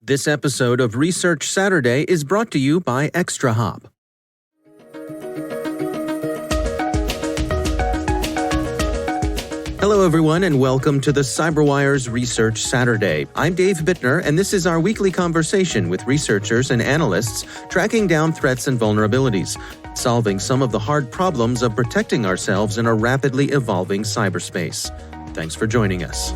This episode of Research Saturday is brought to you by ExtraHop. Hello, everyone, and welcome to the CyberWire's Research Saturday. I'm Dave Bittner, and this is our weekly conversation with researchers and analysts tracking down threats and vulnerabilities, solving some of the hard problems of protecting ourselves in a rapidly evolving cyberspace. Thanks for joining us.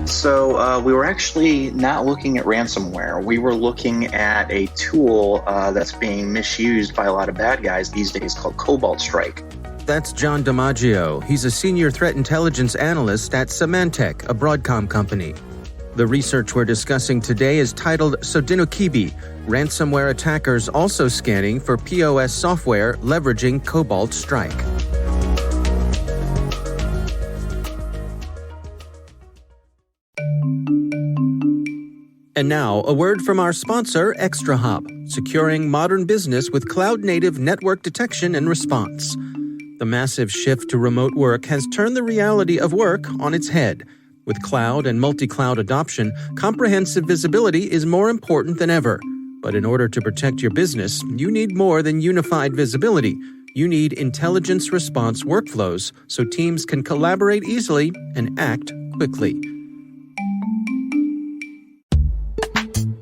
So we were actually not looking at ransomware. We were looking at a tool that's being misused by a lot of bad guys these days called Cobalt Strike. That's Jon DiMaggio. He's a senior threat intelligence analyst at Symantec, a Broadcom company. The research we're discussing today is titled Sodinokibi, Ransomware Attackers Also Scanning for POS Software Leveraging Cobalt Strike. And now, a word from our sponsor, ExtraHop, securing modern business with cloud-native network detection and response. The massive shift to remote work has turned the reality of work on its head. With cloud and multi-cloud adoption, comprehensive visibility is more important than ever. But in order to protect your business, you need more than unified visibility. You need intelligence response workflows so teams can collaborate easily and act quickly.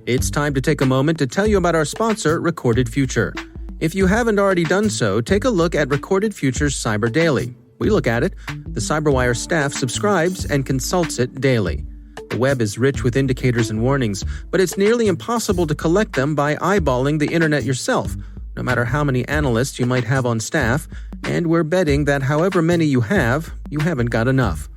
It's time to take a moment to tell you about our sponsor, Recorded Future. If you haven't already done so, take a look at Recorded Future's Cyber Daily. We look at it. The CyberWire staff subscribes and consults it daily. The web is rich with indicators and warnings, but it's nearly impossible to collect them by eyeballing the internet yourself, no matter how many analysts you might have on staff, and we're betting that however many you haven't got enough.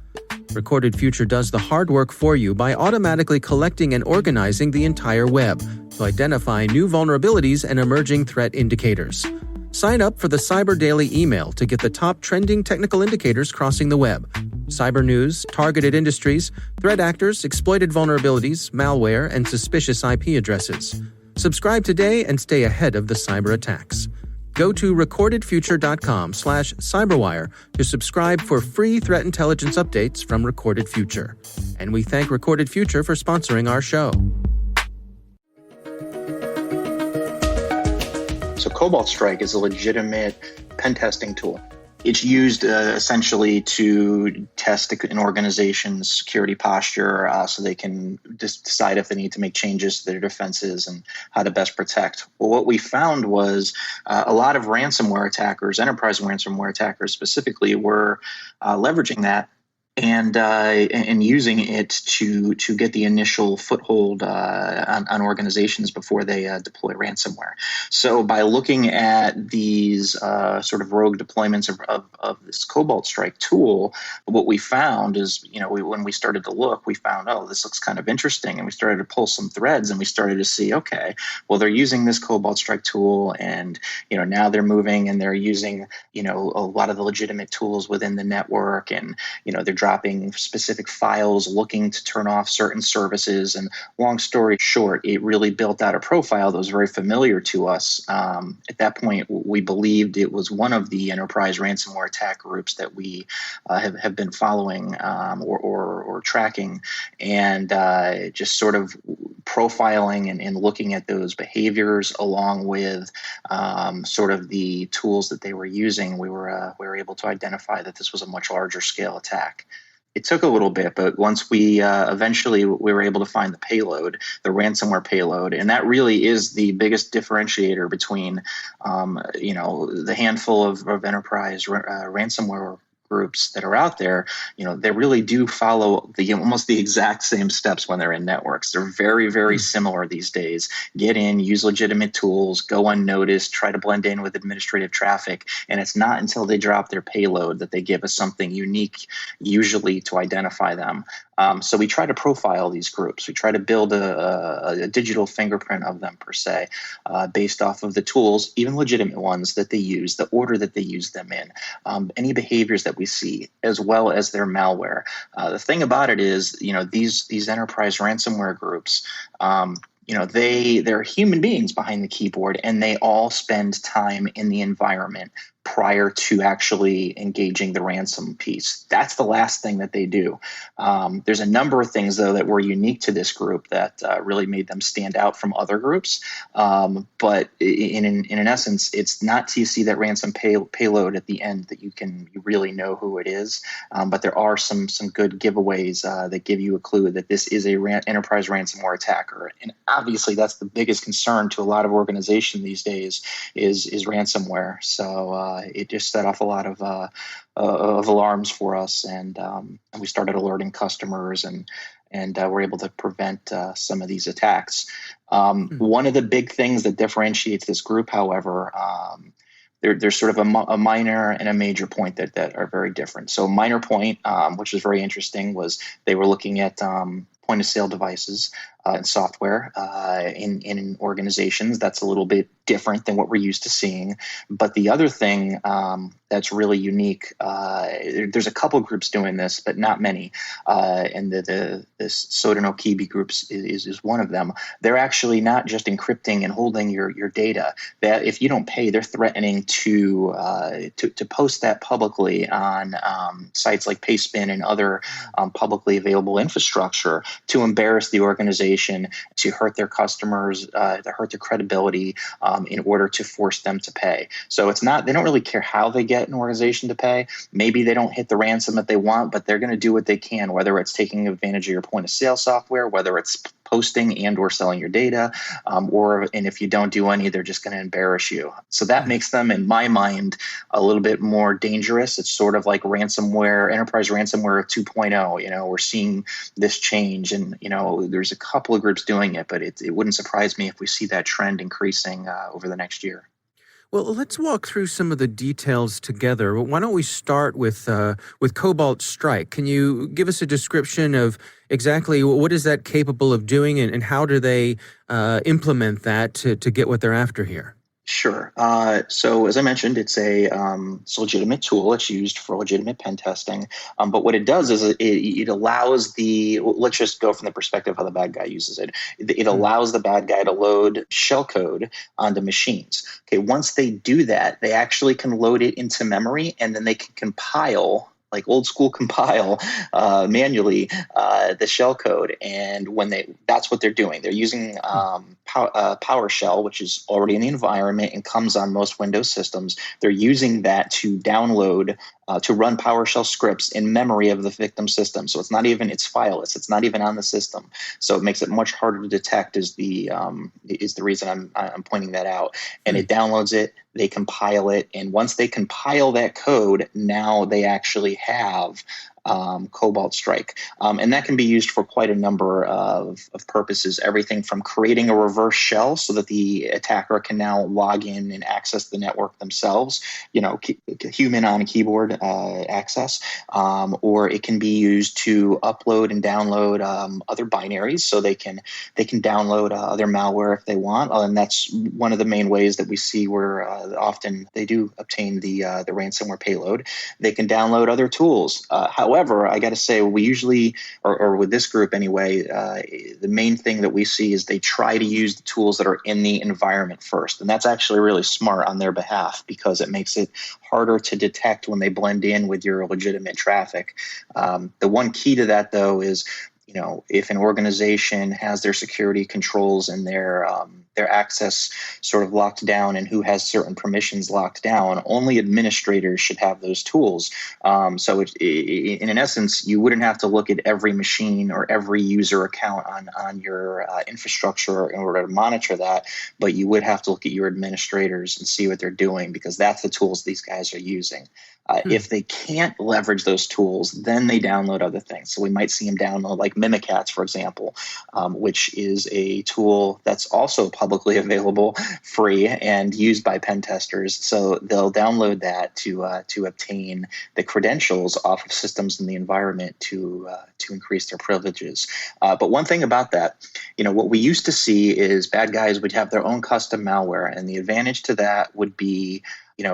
Recorded Future does the hard work for you by automatically collecting and organizing the entire web to identify new vulnerabilities and emerging threat indicators. Sign up for the Cyber Daily email to get the top trending technical indicators crossing the web: cyber news, targeted industries, threat actors, exploited vulnerabilities, malware, and suspicious IP addresses. Subscribe today and stay ahead of the cyber attacks. Go to recordedfuture.com/cyberwire to subscribe for free threat intelligence updates from Recorded Future. And we thank Recorded Future for sponsoring our show. So Cobalt Strike is a legitimate pen testing tool. It's used essentially to test an organization's security posture so they can decide if they need to make changes to their defenses and how to best protect. Well, what we found was a lot of ransomware attackers, enterprise ransomware attackers specifically, were leveraging that and using it to get the initial foothold on organizations before they deploy ransomware. So by looking at these sort of rogue deployments of this Cobalt Strike tool, what we found is, when we started to look, we found, this looks kind of interesting, and we started to pull some threads, and we started to see, okay, well, they're using this Cobalt Strike tool, and now they're moving and they're using a lot of the legitimate tools within the network, and they're dropping specific files, looking to turn off certain services. And long story short, it really built out a profile that was very familiar to us. At that point, we believed it was one of the enterprise ransomware attack groups that we have been following or tracking, and just sort of profiling and looking at those behaviors along with sort of the tools that they were using. We were able to identify that this was a much larger scale attack. It took a little bit, but once we eventually we were able to find the payload, the ransomware payload, and that really is the biggest differentiator between, the handful of enterprise ransomware groups that are out there. They really do follow almost the exact same steps when they're in networks. They're very, very similar these days. Get in, use legitimate tools, go unnoticed, try to blend in with administrative traffic. And it's not until they drop their payload that they give us something unique, usually, to identify them. So we try to profile these groups. We try to build a digital fingerprint of them, per se, based off of the tools, even legitimate ones that they use, the order that they use them in, any behaviors that we see, as well as their malware. The thing about it is, these enterprise ransomware groups, they're human beings behind the keyboard, and they all spend time in the environment prior to actually engaging the ransom piece. That's the last thing that they do. There's a number of things, though, that were unique to this group that really made them stand out from other groups. But in essence, it's not till you see that ransom payload at the end that you really know who it is. But there are some good giveaways that give you a clue that this is a enterprise ransomware attacker. And obviously, that's the biggest concern to a lot of organizations these days is ransomware. So it just set off a lot of alarms for us, and we started alerting customers, and we're able to prevent some of these attacks. One of the big things that differentiates this group, however, there's sort of a minor and a major point that are very different. So minor point, which was very interesting, was they were looking at point of sale devices and software in organizations. That's a little bit different than what we're used to seeing. But the other thing that's really unique, there's a couple groups doing this, but not many. And this Sodinokibi groups is one of them. They're actually not just encrypting and holding your data. That if you don't pay, they're threatening to post that publicly on sites like Payspin and other publicly available infrastructure to embarrass the organization, to hurt their customers, to hurt their credibility, in order to force them to pay. So it's not, they don't really care how they get an organization to pay. Maybe they don't hit the ransom that they want, but they're going to do what they can, whether it's taking advantage of your point of sale software, whether it's posting and or selling your data, and if you don't do any, they're just going to embarrass you. So that makes them, in my mind, a little bit more dangerous. It's sort of like ransomware, enterprise ransomware 2.0. We're seeing this change, and there's a couple of groups doing it, but it wouldn't surprise me if we see that trend increasing over the next year. Well, let's walk through some of the details together. Why don't we start with Cobalt Strike? Can you give us a description of exactly what is that capable of doing, and how do they implement that to get what they're after here? Sure. So as I mentioned, it's a legitimate tool. It's used for legitimate pen testing. But what it does is it allows let's just go from the perspective of how the bad guy uses it. It allows the bad guy to load shellcode onto machines. Okay. Once they do that, they actually can load it into memory, and then they can compile, like old school compile manually the shell code. And that's what they're doing. They're using PowerShell, which is already in the environment and comes on most Windows systems. They're using that to download, to run PowerShell scripts in memory of the victim system. So it's fileless. It's not even on the system. So it makes it much harder to detect is the reason I'm pointing that out. And it downloads it, they compile it, and once they compile that code, now they actually have Cobalt Strike. And that can be used for quite a number of purposes, everything from creating a reverse shell so that the attacker can now log in and access the network themselves, human on a keyboard access, or it can be used to upload and download other binaries, so they can download other malware if they want. And that's one of the main ways that we see where often they do obtain the ransomware payload. They can download other tools. However, I got to say, we usually, or with this group anyway, the main thing that we see is they try to use the tools that are in the environment first. And that's actually really smart on their behalf, because it makes it harder to detect when they blend in with your legitimate traffic. The one key to that, though, is if an organization has their security controls and their access sort of locked down and who has certain permissions locked down, only administrators should have those tools. So in essence, you wouldn't have to look at every machine or every user account on your infrastructure in order to monitor that, but you would have to look at your administrators and see what they're doing, because that's the tools these guys are using. If they can't leverage those tools, then they download other things. So we might see them download like Mimikatz, for example, which is a tool that's also publicly available, free, and used by pen testers. So they'll download that to obtain the credentials off of systems in the environment to increase their privileges. But one thing about that, what we used to see is bad guys would have their own custom malware, and the advantage to that would be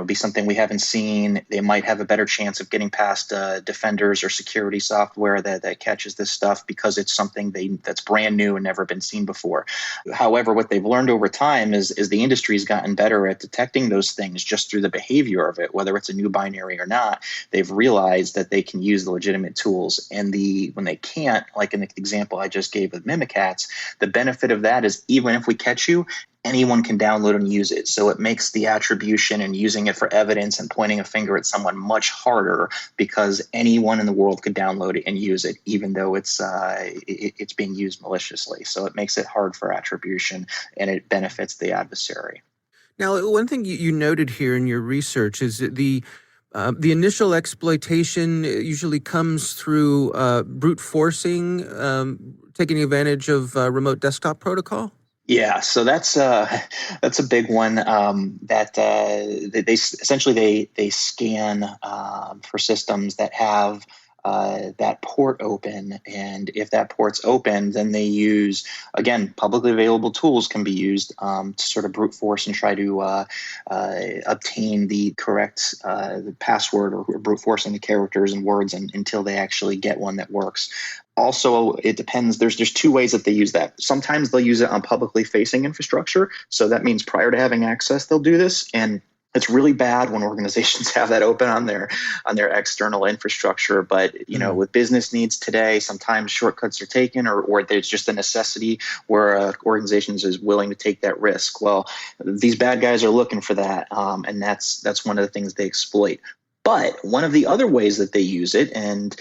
be something we haven't seen. They might have a better chance of getting past defenders or security software that catches this stuff because it's something that's brand new and never been seen before. However, what they've learned over time is the industry's gotten better at detecting those things just through the behavior of it, whether it's a new binary or not. They've realized that they can use the legitimate tools, and when they can't, like in the example I just gave with Mimikatz, the benefit of that is even if we catch you, anyone can download and use it. So it makes the attribution and using it for evidence and pointing a finger at someone much harder because anyone in the world could download it and use it, even though it's being used maliciously. So it makes it hard for attribution, and it benefits the adversary. Now, one thing you noted here in your research is that the initial exploitation usually comes through brute forcing, taking advantage of remote desktop protocol. Yeah, so that's a big one. That they essentially scan for systems that have that port open, and if that port's open, then they use, again, publicly available tools can be used to sort of brute force and try to obtain the correct the password, or brute forcing the characters and words until they actually get one that works. Also, it depends. There's two ways that they use that. Sometimes they'll use it on publicly facing infrastructure. So that means prior to having access, they'll do this. And it's really bad when organizations have that open on their external infrastructure. But, with business needs today, sometimes shortcuts are taken, or there's just a necessity where organizations is willing to take that risk. Well, these bad guys are looking for that. And that's one of the things they exploit. But one of the other ways that they use it, and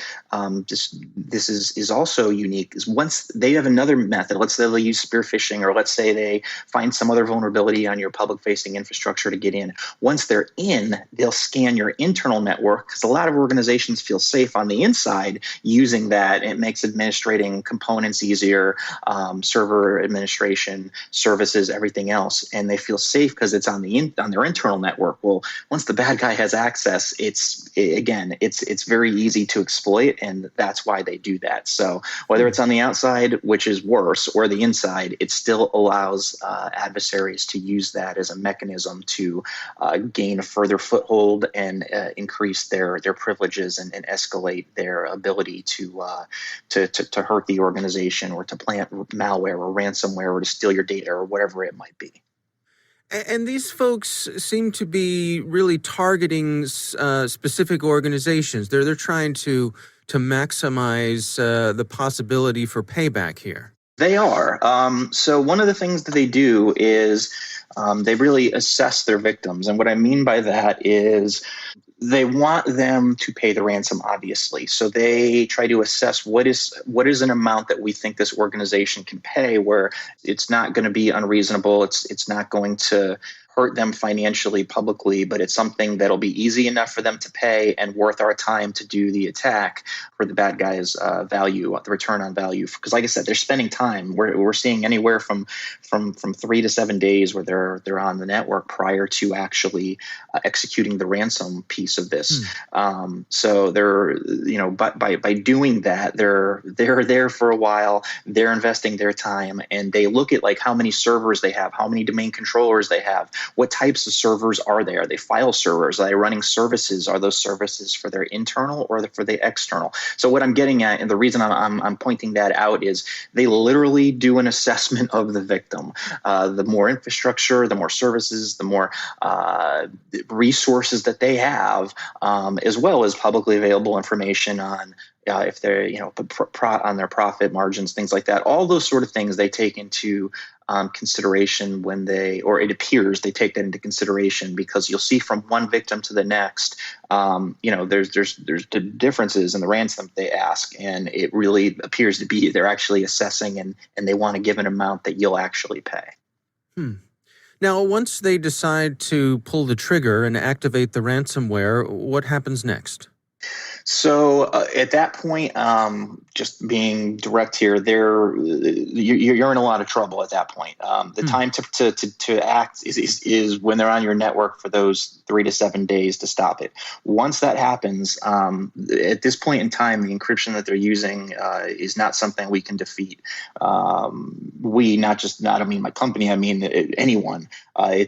this is also unique, is once they have another method. Let's say they use spear phishing, or let's say they find some other vulnerability on your public-facing infrastructure to get in. Once they're in, they'll scan your internal network, because a lot of organizations feel safe on the inside using that. It makes administrating components easier, server administration, services, everything else, and they feel safe because it's on their internal network. Well, once the bad guy has access, it's very easy to exploit, and that's why they do that. So whether it's on the outside, which is worse, or the inside, it still allows adversaries to use that as a mechanism to gain a further foothold and increase their privileges and escalate their ability to hurt the organization, or to plant malware or ransomware, or to steal your data, or whatever it might be. And these folks seem to be really targeting specific organizations. They're trying to maximize the possibility for payback here. They are. So one of the things that they do is they really assess their victims. And what I mean by that is they want them to pay the ransom, obviously. So they try to assess what is an amount that we think this organization can pay, where it's not going to be unreasonable. It's not going to hurt them financially, publicly, but it's something that'll be easy enough for them to pay and worth our time to do the attack for the bad guys' value, the return on value. Because, like I said, they're spending time. We're seeing anywhere from 3 to 7 days where they're on the network prior to actually executing the ransom piece of this. So they're by doing that, they're there for a while. They're investing their time, and they look at like how many servers they have, how many domain controllers they have. What types of servers are they? Are they file servers? Are they running services? Are those services for their internal or for the external? So what I'm getting at, and the reason I'm pointing that out, is they literally do an assessment of the victim. The more infrastructure, the more services, the more resources that they have, as well as publicly available information on if they're on their profit margins, things like that. All those sort of things they take into consideration when it appears they take that into consideration, because you'll see from one victim to the next, there's differences in the ransom that they ask, and it really appears to be they're actually assessing and they want to give an amount that you'll actually pay. Now, once they decide to pull the trigger and activate the ransomware, what happens next? So at that point, just being direct here, you're in a lot of trouble at that point. The time to act is when they're on your network for those 3 to 7 days to stop it. Once that happens, at this point in time, the encryption that they're using is not something we can defeat. we, not I mean my company, I mean anyone. You're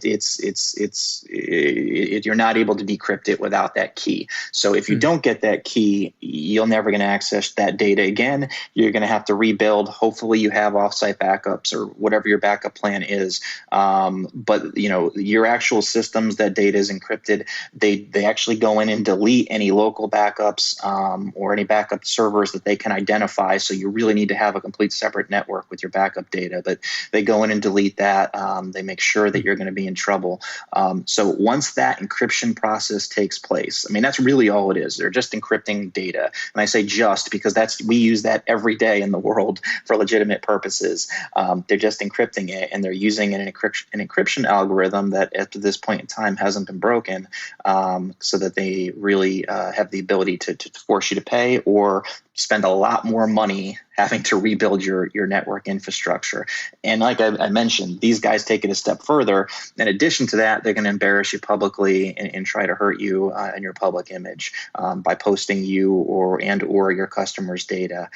not able to decrypt it without that key. So if you don't get that key, you're never going to access that data again. You're going to have to rebuild. Hopefully you have offsite backups or whatever your backup plan is. But your actual systems, that data is encrypted. They actually go in and delete any local backups or any backup servers that they can identify. So you really need to have a complete separate network with your backup data. But they go in and delete that. They make sure that you're going to be in trouble. So once that encryption process takes place, I mean, that's really all it is. They're just encrypting data. And I say just because we use that every day in the world for legitimate purposes. They're just encrypting it, and they're using an encryption algorithm that at this point in time hasn't been broken, so that they really have the ability to force you to pay or spend a lot more money having to rebuild your network infrastructure. And like I mentioned, these guys take it a step further. In addition to that, they're going to embarrass you publicly and try to hurt you in your public image by posting you or your customers' data.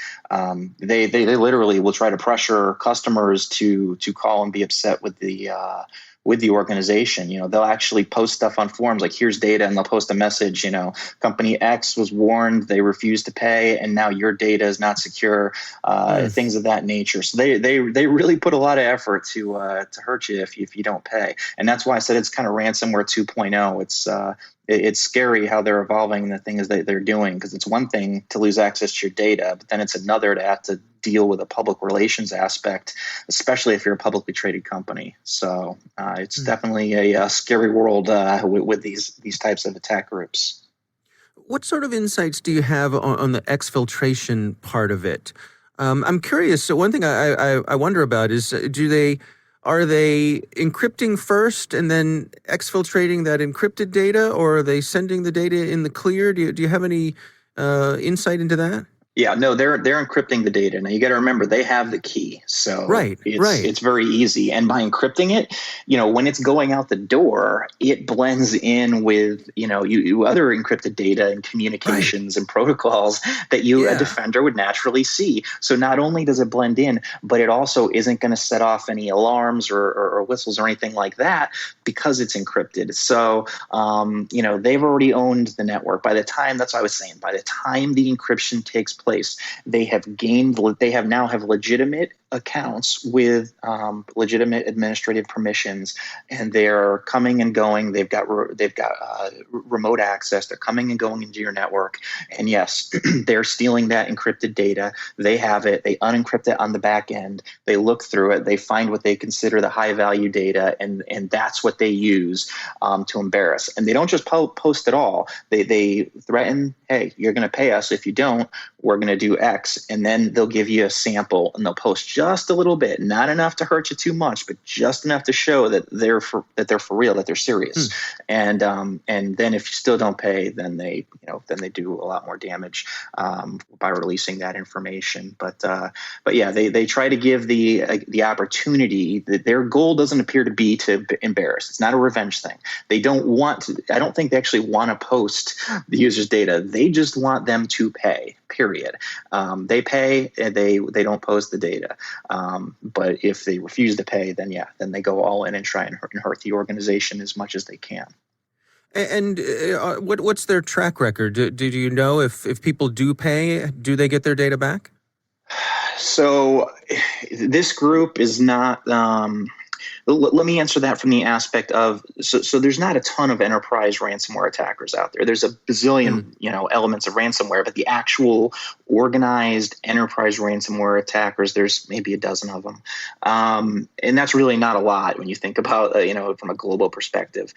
They literally will try to pressure customers to call and be upset with the organization. They'll actually post stuff on forums like, here's data, and they'll post a message, company X was warned, they refused to pay, and now your data is not secure, things of that nature. So they really put a lot of effort to hurt you if you don't pay. And that's why I said it's kind of ransomware 2.0. It's scary how they're evolving the things that they're doing, because it's one thing to lose access to your data, but then it's another to have to deal with a public relations aspect, especially if you're a publicly traded company. So it's definitely a scary world with these types of attack groups. What sort of insights do you have on the exfiltration part of it? I'm curious. So one thing I wonder about is, are they encrypting first and then exfiltrating that encrypted data, or are they sending the data in the clear? Do you have any insight into that? Yeah, no, they're encrypting the data. Now you got to remember they have the key, so it's very easy. And by encrypting it, when it's going out the door, it blends in with you other encrypted data and communications and protocols that a defender would naturally see. So not only does it blend in, but it also isn't going to set off any alarms or whistles or anything like that because it's encrypted. So they've already owned the network. That's what I was saying. By the time the encryption takes place, they have now have legitimate accounts with legitimate administrative permissions, and they're coming and going. They've got remote access. They're coming and going into your network, and yes, they're stealing that encrypted data. They have it. They unencrypt it on the back end. They look through it. They find what they consider the high value data, and that's what they use to embarrass. And they don't just post it all. They threaten, hey, you're going to pay us. If you don't, we're going to do X, and then they'll give you a sample, and they'll post just a little bit, not enough to hurt you too much, but just enough to show that they're for real, that they're serious. And then if you still don't pay, then they do a lot more damage by releasing that information. But yeah, they try to give the opportunity. That their goal doesn't appear to be to embarrass. It's not a revenge thing. They don't want to. I don't think they actually want to post the user's data. They just want them to pay. Period. They pay, and they don't post the data. But if they refuse to pay, then they go all in and try and hurt the organization as much as they can. And what's their track record? Do you know if people do pay, do they get their data back? So this group is not. Let me answer that from the aspect of so there's not a ton of enterprise ransomware attackers out there. There's a bazillion elements of ransomware, but the actual organized enterprise ransomware attackers, there's maybe a dozen of them, and that's really not a lot when you think about from a global perspective.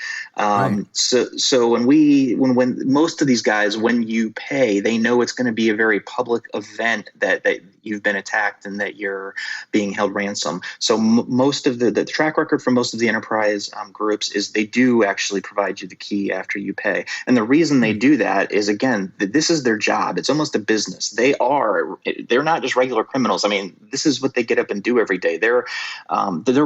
So when most of these guys, when you pay, they know it's going to be a very public event that you've been attacked and that you're being held ransom. So most of the track record for most of the enterprise groups is they do actually provide you the key after you pay. And the reason they do that is, again, this is their job. It's almost a business. They're not just regular criminals. I mean, this is what they get up and do every day. They're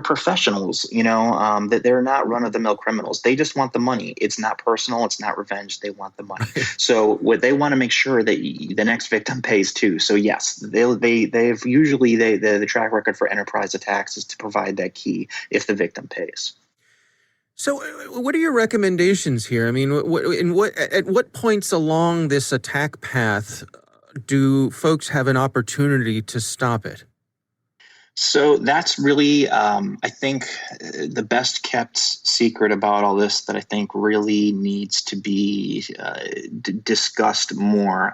professionals, that they're not run-of-the-mill criminals. They just want the money. It's not personal. It's not revenge. They want the money. So what they want to make sure that the next victim pays too. So yes, they've usually the track record for enterprise attacks is to provide that key if the victim pays. So what are your recommendations here? I mean, at what points along this attack path do folks have an opportunity to stop it? So that's really, I think, the best kept secret about all this that I think really needs to be discussed more.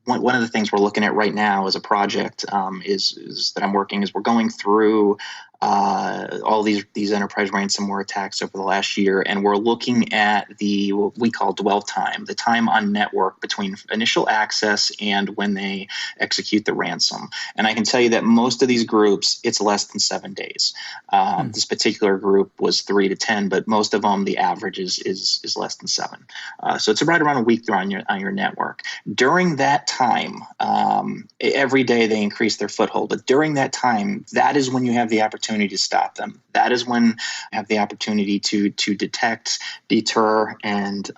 One of the things we're looking at right now as a project is that I'm working is we're going through all these enterprise ransomware attacks over the last year, and we're looking at what we call dwell time, the time on network between initial access and when they execute the ransom. And I can tell you that most of these groups, it's less than 7 days. This particular group was 3 to 10, but most of them, the average is less than 7. So it's right around a week they're on your network. During that time, every day they increase their foothold, but during that time, that is when you have the opportunity to stop them. That is when you have the opportunity to detect, deter, and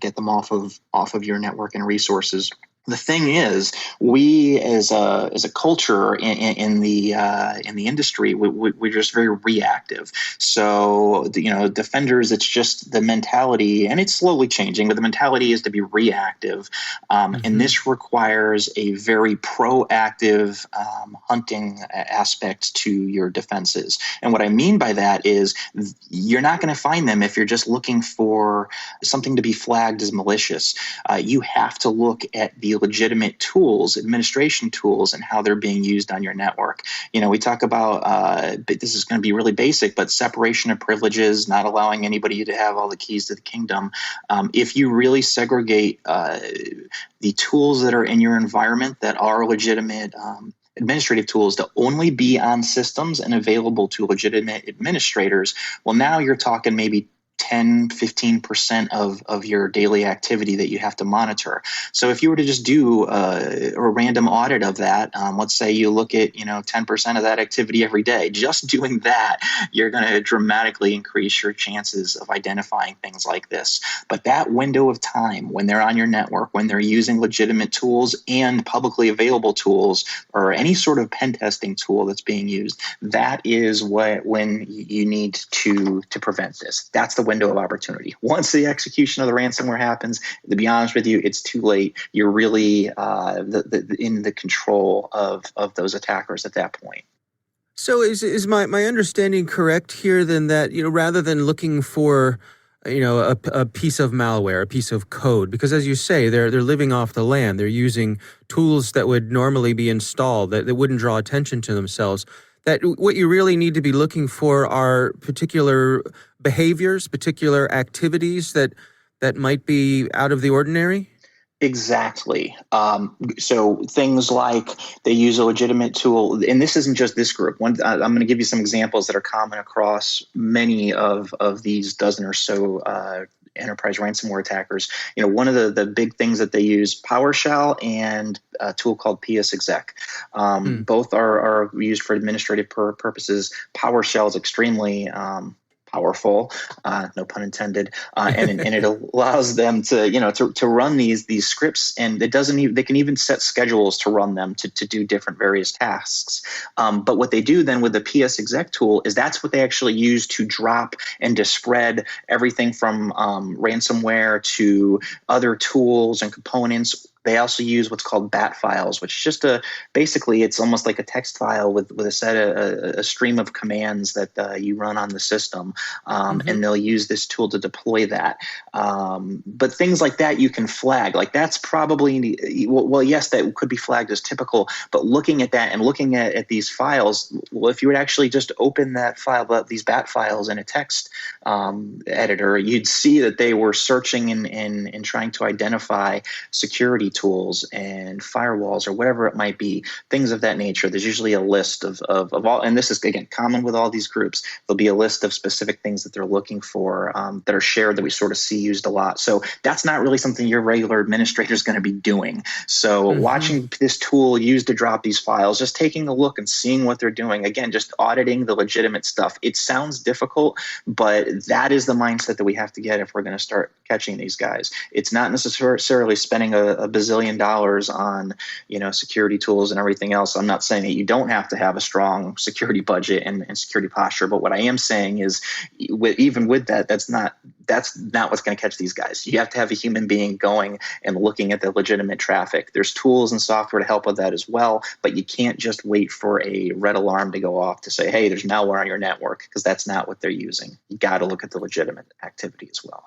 get them off of your network and resources. The thing is, we as a culture in the industry, we're just very reactive. So defenders, it's just the mentality, and it's slowly changing, but the mentality is to be reactive, and this requires a very proactive hunting aspect to your defenses. And what I mean by that is, you're not going to find them if you're just looking for something to be flagged as malicious. You have to look at the legitimate tools, administration tools, and how they're being used on your network. We talk about, this is going to be really basic, but separation of privileges, not allowing anybody to have all the keys to the kingdom. If you really segregate the tools that are in your environment that are legitimate administrative tools to only be on systems and available to legitimate administrators, well, now you're talking maybe 10-15% of your daily activity that you have to monitor. So if you were to just do a random audit of that, let's say you look at 10% of that activity every day, just doing that, you're going to dramatically increase your chances of identifying things like this. But that window of time when they're on your network, when they're using legitimate tools and publicly available tools, or any sort of pen testing tool that's being used, that is when you need to prevent this. That's the window of opportunity. Once the execution of the ransomware happens, to be honest with you, it's too late. You're really in the control of those attackers at that point. So is my understanding correct here then that, rather than looking for, a piece of malware, a piece of code, because as you say, they're living off the land, they're using tools that would normally be installed that wouldn't draw attention to themselves, that what you really need to be looking for are particular behaviors, particular activities that might be out of the ordinary? Exactly. So things like they use a legitimate tool, and this isn't just this group. I'm going to give you some examples that are common across many of these dozen or so enterprise ransomware attackers. One of the big things that they use, PowerShell and a tool called PSExec. Both are used for administrative purposes. PowerShell is extremely powerful, no pun intended, and it allows them to run these scripts, and they can even set schedules to run them to do different various tasks. But what they do then with the PSExec tool is that's what they actually use to drop and to spread everything from ransomware to other tools and components. They also use what's called bat files, which is just basically it's almost like a text file with a stream of commands that you run on the system, and they'll use this tool to deploy that. But things like that you can flag. Like that's probably yes, that could be flagged as typical. But looking at that and looking at these files, well, if you would actually just open that file, these bat files in a text editor, you'd see that they were searching and trying to identify security tools and firewalls or whatever it might be, things of that nature. There's usually a list of all, and this is again common with all these groups. There'll be a list of specific things that they're looking for that are shared that we sort of see used a lot. So that's not really something your regular administrator is going to be doing. So watching this tool used to drop these files, just taking a look and seeing what they're doing, again, just auditing the legitimate stuff. It sounds difficult, but that is the mindset that we have to get if we're going to start catching these guys. It's not necessarily spending a bazillion dollars on, security tools and everything else. I'm not saying that you don't have to have a strong security budget and security posture, but what I am saying is, even with that, that's not what's going to catch these guys. You have to have a human being going and looking at the legitimate traffic. There's tools and software to help with that as well, but you can't just wait for a red alarm to go off to say, hey, there's malware on your network, because that's not what they're using. You got to look at the legitimate activity as well.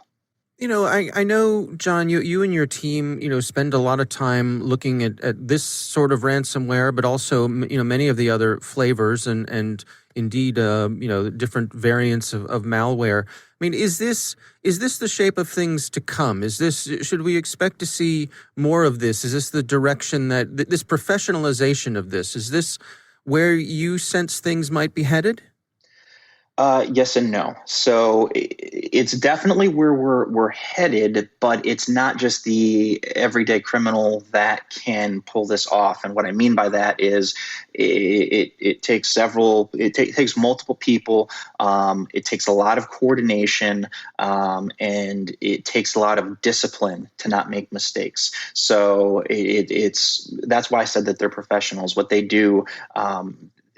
I know, Jon, you and your team, spend a lot of time looking at this sort of ransomware, but also, many of the other flavors and indeed, different variants of malware. I mean, is this the shape of things to come? Should we expect to see more of this? Is this the direction this professionalization of this, is this where you sense things might be headed? Yes and no. So it's definitely where we're headed, but it's not just the everyday criminal that can pull this off. And what I mean by that is it takes takes multiple people. It takes a lot of coordination, and it takes a lot of discipline to not make mistakes. So that's why I said that they're professionals. What they do,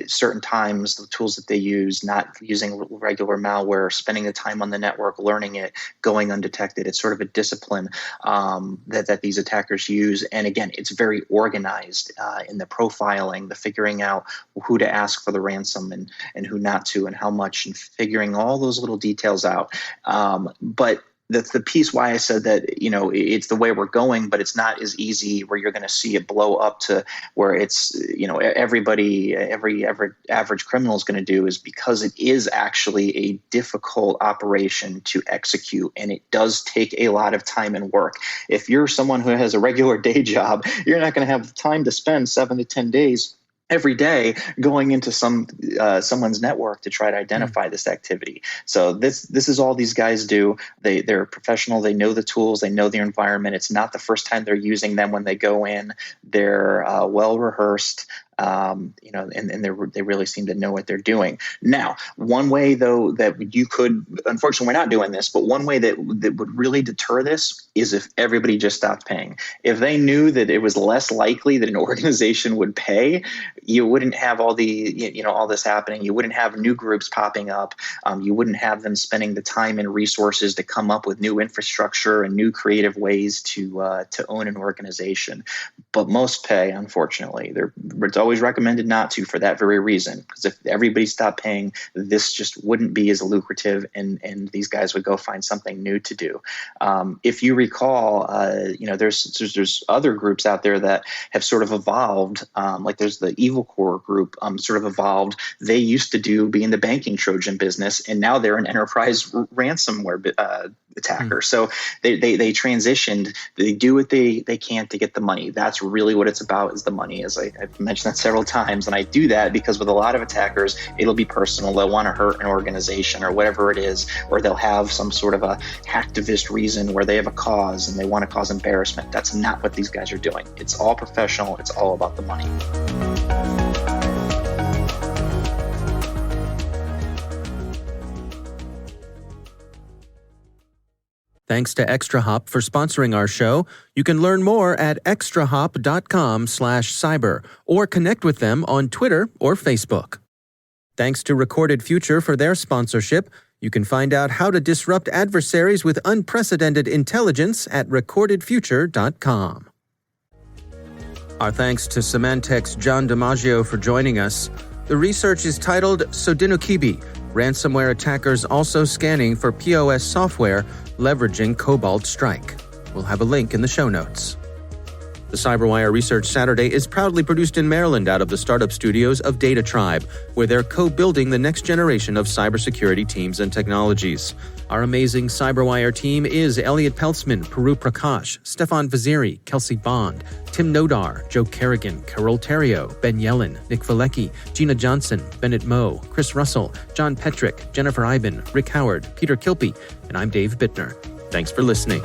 certain times, the tools that they use, not using regular malware, spending the time on the network, learning it, going undetected. It's sort of a discipline that these attackers use. And again, it's very organized in the profiling, the figuring out who to ask for the ransom and who not to and how much, and figuring all those little details out. But that's the piece why I said that, it's the way we're going, but it's not as easy where you're going to see it blow up to where it's, every average criminal is going to do, is because it is actually a difficult operation to execute. And it does take a lot of time and work. If you're someone who has a regular day job, you're not going to have time to spend 7 to 10 days every day going into someone's network to try to identify this activity. So this is all these guys do. They're professional. They know the tools. They know their environment. It's not the first time they're using them when they go in. They're well rehearsed. And they really seem to know what they're doing. Now, one way though that you could, unfortunately, we're not doing this, but one way that would really deter this is if everybody just stopped paying. If they knew that it was less likely that an organization would pay, you wouldn't have all this happening. You wouldn't have new groups popping up. You wouldn't have them spending the time and resources to come up with new infrastructure and new creative ways to own an organization. But most pay, unfortunately. It's always recommended not to, for that very reason, because if everybody stopped paying, this just wouldn't be as lucrative, and these guys would go find something new to do. If you recall, there's other groups out there that have sort of evolved, like there's the Evil Core group sort of evolved. They used to be in the banking Trojan business, and now they're an enterprise ransomware attacker. So they transitioned. They do what they can to get the money. That's really what it's about, is the money, as I've mentioned that several times. And I do that because with a lot of attackers, it'll be personal. They'll want to hurt an organization or whatever it is, or they'll have some sort of a hacktivist reason where they have a cause and they want to cause embarrassment. That's not what these guys are doing. It's all professional. It's all about the money. Thanks to ExtraHop for sponsoring our show. You can learn more at extrahop.com/cyber or connect with them on Twitter or Facebook. Thanks to Recorded Future for their sponsorship. You can find out how to disrupt adversaries with unprecedented intelligence at recordedfuture.com. Our thanks to Symantec's Jon DiMaggio for joining us. The research is titled Sodinokibi, Ransomware Attackers Also Scanning for POS Software Leveraging Cobalt Strike. We'll have a link in the show notes. The CyberWire Research Saturday is proudly produced in Maryland out of the startup studios of Data Tribe, where they're co-building the next generation of cybersecurity teams and technologies. Our amazing CyberWire team is Elliot Peltzman, Puru Prakash, Stefan Vaziri, Kelsey Bond, Tim Nodar, Joe Kerrigan, Carol Terrio, Ben Yellen, Nick Valecki, Gina Johnson, Bennett Moe, Chris Russell, John Petrick, Jennifer Iben, Rick Howard, Peter Kilpie, and I'm Dave Bittner. Thanks for listening.